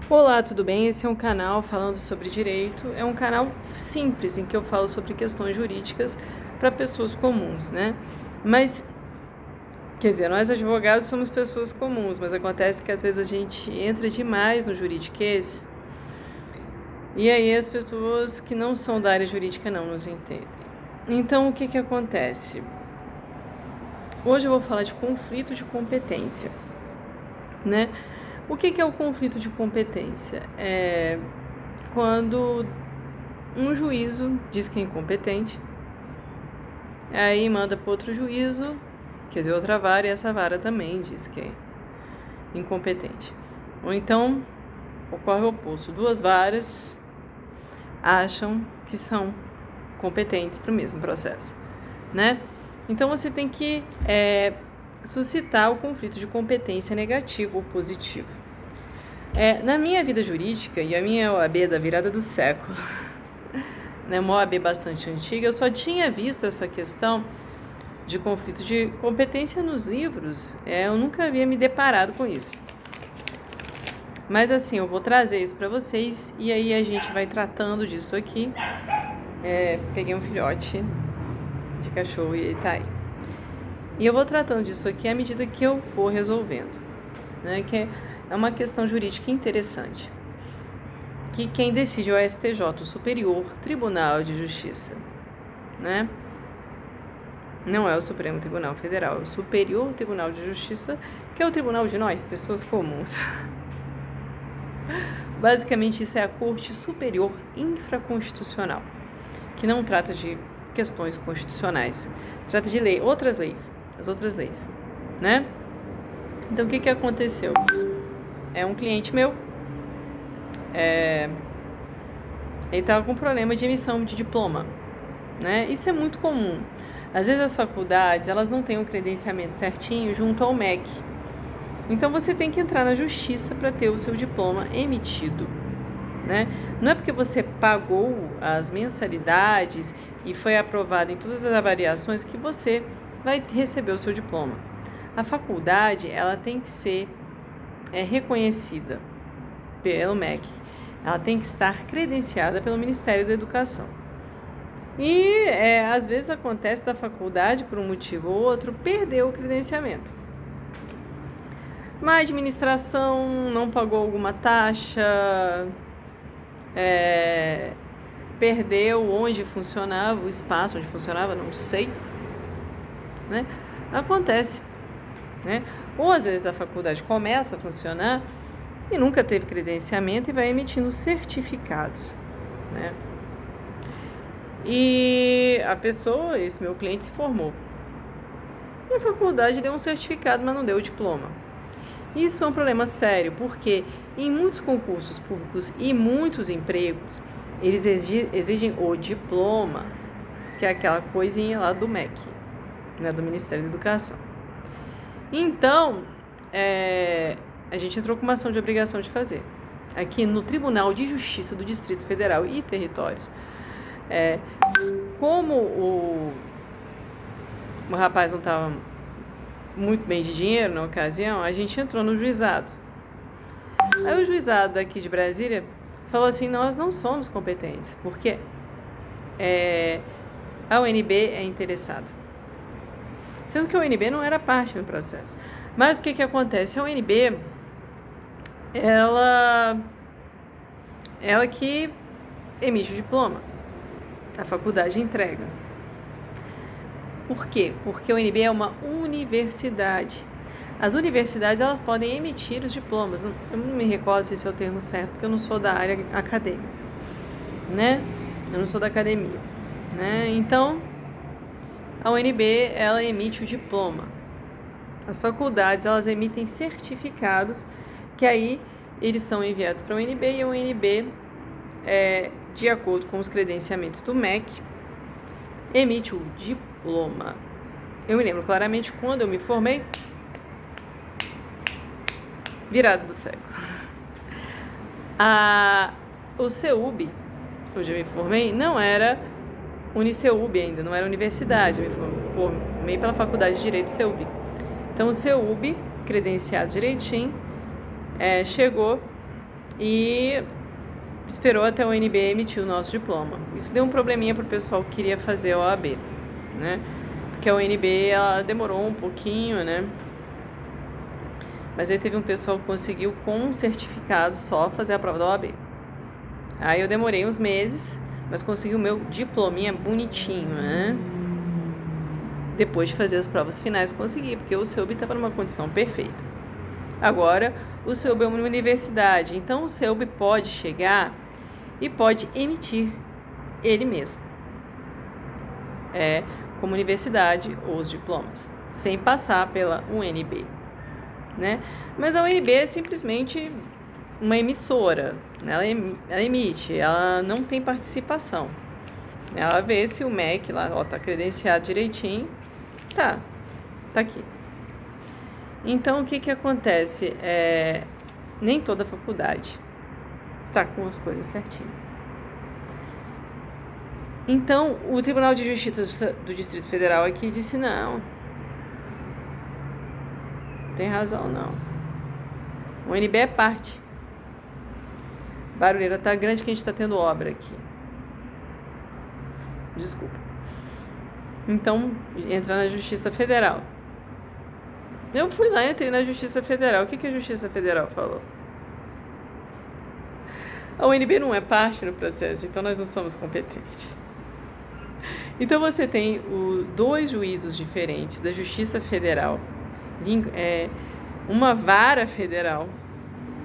Olá, tudo bem? Esse é um canal falando sobre direito. É um canal simples em que eu falo sobre questões jurídicas para pessoas comuns, né? Mas, quer dizer, nós advogados somos pessoas comuns, mas acontece que às vezes a gente entra demais no juridiquês e aí as pessoas que não são da área jurídica não nos entendem. Então, o que que acontece? Hoje eu vou falar de conflito de competência, né? O que que é o conflito de competência? É quando um juízo diz que é incompetente, aí manda para outro juízo, quer dizer, outra vara, e essa vara também diz que é incompetente. Ou então, ocorre o oposto, duas varas acham que são competentes para o mesmo processo, né? Então, você tem que suscitar o conflito de competência negativo ou positivo. Na minha vida jurídica, e a minha OAB é da virada do século, né, uma OAB bastante antiga, eu só tinha visto essa questão de conflito de competência nos livros. Eu nunca havia me deparado com isso. Mas assim, eu vou trazer isso para vocês e aí a gente vai tratando disso aqui. Peguei um filhote de cachorro e ele tá aí. E eu vou tratando disso aqui à medida que eu for resolvendo, né? Que é uma questão jurídica interessante. Que quem decide é o STJ, o Superior Tribunal de Justiça, né? Não é o Supremo Tribunal Federal, é o Superior Tribunal de Justiça, que é o tribunal de nós, pessoas comuns. Basicamente, isso é a Corte Superior Infraconstitucional, que não trata de questões constitucionais, trata de lei, as outras leis, né? Então, o que aconteceu? Um cliente meu, ele estava com problema de emissão de diploma, né? Isso é muito comum. Às vezes as faculdades, elas não têm um credenciamento certinho junto ao MEC. Então você tem que entrar na justiça para ter o seu diploma emitido, né? Não é porque você pagou as mensalidades e foi aprovado em todas as avaliações que você vai receber o seu diploma. A faculdade, ela tem que ser reconhecida pelo MEC. Ela tem que estar credenciada pelo Ministério da Educação. E às vezes acontece da faculdade, por um motivo ou outro, perder o credenciamento. Má administração, não pagou alguma taxa, perdeu onde funcionava, o espaço onde funcionava, não sei, né? Acontece, né? Ou às vezes a faculdade começa a funcionar e nunca teve credenciamento e vai emitindo certificados, né? E a pessoa, esse meu cliente, se formou. E a faculdade deu um certificado, mas não deu o diploma. Isso é um problema sério, porque em muitos concursos públicos e muitos empregos, eles exigem o diploma, que é aquela coisinha lá do MEC, né, do Ministério da Educação. Então, a gente entrou com uma ação de obrigação de fazer, aqui no Tribunal de Justiça do Distrito Federal e Territórios. Como o rapaz não estava muito bem de dinheiro na ocasião, a gente entrou no juizado. Aí o juizado daqui de Brasília falou assim: nós não somos competentes, porque a UNB é interessada. Sendo que a UNB não era parte do processo. Mas o que acontece? A UNB, ela que emite o diploma. A faculdade entrega. Por quê? Porque a UNB é uma universidade. As universidades, elas podem emitir os diplomas. Eu não me recordo se esse é o termo certo, porque eu não sou da área acadêmica, né? Eu não sou da academia, né? Então, a UNB, ela emite o diploma. As faculdades, elas emitem certificados, que aí eles são enviados para a UNB e a UNB, de acordo com os credenciamentos do MEC, emite o diploma. Eu me lembro claramente quando eu me formei, virada do século. O CEUB, onde eu me formei, não era Uniceub ainda, não era universidade. Eu me formei pela Faculdade de Direito CEUB. Então, o CEUB, credenciado direitinho, chegou e esperou até o UNB emitir o nosso diploma. Isso deu um probleminha pro pessoal que queria fazer a OAB, né? Porque a UNB, ela demorou um pouquinho, né? Mas aí teve um pessoal que conseguiu com um certificado só fazer a prova da OAB. Aí eu demorei uns meses, mas consegui o meu diplominha bonitinho, né? Depois de fazer as provas finais, consegui, porque o CEUB estava numa condição perfeita. Agora, o CEUB é uma universidade, então o CEUB pode chegar e pode emitir ele mesmo, como universidade, os diplomas, sem passar pela UNB, né? Mas a UNB é simplesmente uma emissora, né? Ela emite, ela não tem participação. Ela vê se o MEC lá está credenciado direitinho, tá aqui. Então, o que acontece? Nem toda faculdade está com as coisas certinhas. Então, o Tribunal de Justiça do Distrito Federal aqui disse não. Tem razão, não. O UNB é parte. Barulheira tá grande que a gente tá tendo obra aqui. Desculpa. Então, entra na Justiça Federal. Eu fui lá e entrei na Justiça Federal. O que a Justiça Federal falou? A UNB não é parte no processo, então nós não somos competentes. Então você tem dois juízos diferentes da Justiça Federal, uma vara federal,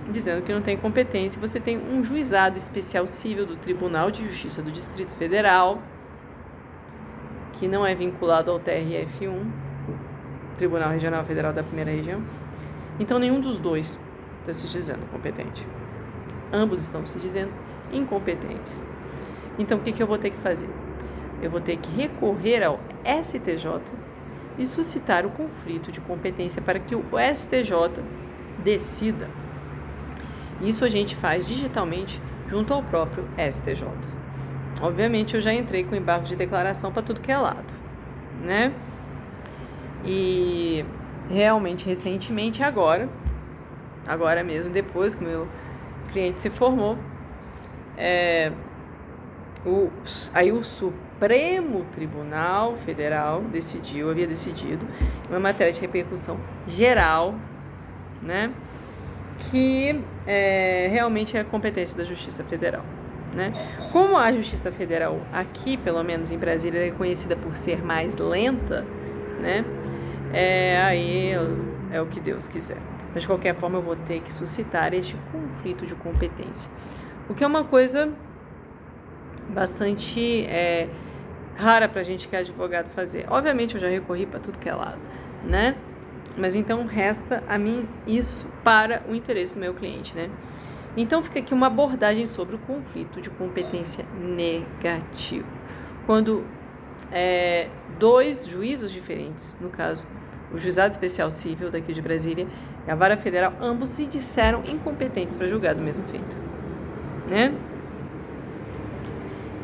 dizendo que não tem competência. Você tem um juizado especial civil do Tribunal de Justiça do Distrito Federal, que não é vinculado ao TRF1, Tribunal Regional Federal da Primeira Região. Então nenhum dos dois está se dizendo competente. Ambos estão se dizendo incompetentes. Então o que eu vou ter que fazer? Eu vou ter que recorrer ao STJ e suscitar o conflito de competência para que o STJ decida. Isso a gente faz digitalmente junto ao próprio STJ. Obviamente eu já entrei com embargo de declaração para tudo que é lado, né? E realmente recentemente, agora mesmo, depois que o meu cliente se formou, aí o Supremo Tribunal Federal havia decidido, uma matéria de repercussão geral, né, que realmente é a competência da Justiça Federal, né? Como a Justiça Federal aqui, pelo menos em Brasília, é conhecida por ser mais lenta, né, aí é o que Deus quiser. Mas de qualquer forma eu vou ter que suscitar este conflito de competência, o que é uma coisa bastante rara pra gente que é advogado fazer. Obviamente eu já recorri para tudo que é lado, né? Mas então resta a mim isso para o interesse do meu cliente, né? Então fica aqui uma abordagem sobre o conflito de competência negativo. Quando dois juízos diferentes, no caso o Juizado Especial Civil daqui de Brasília e a Vara Federal, ambos se disseram incompetentes para julgar do mesmo feito, né?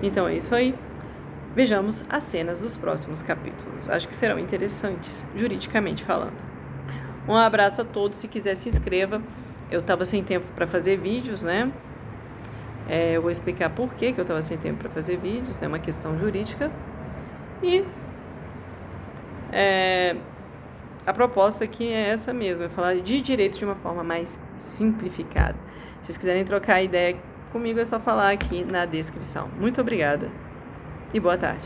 Então é isso aí. Vejamos as cenas dos próximos capítulos. Acho que serão interessantes, juridicamente falando. Um abraço a todos. Se quiser, se inscreva. Eu estava sem tempo para fazer vídeos, né? Eu vou explicar por que eu estava sem tempo para fazer vídeos, né? Uma questão jurídica. E a proposta aqui é essa mesmo, é falar de direito de uma forma mais simplificada. Se vocês quiserem trocar ideia comigo, é só falar aqui na descrição. Muito obrigada e boa tarde.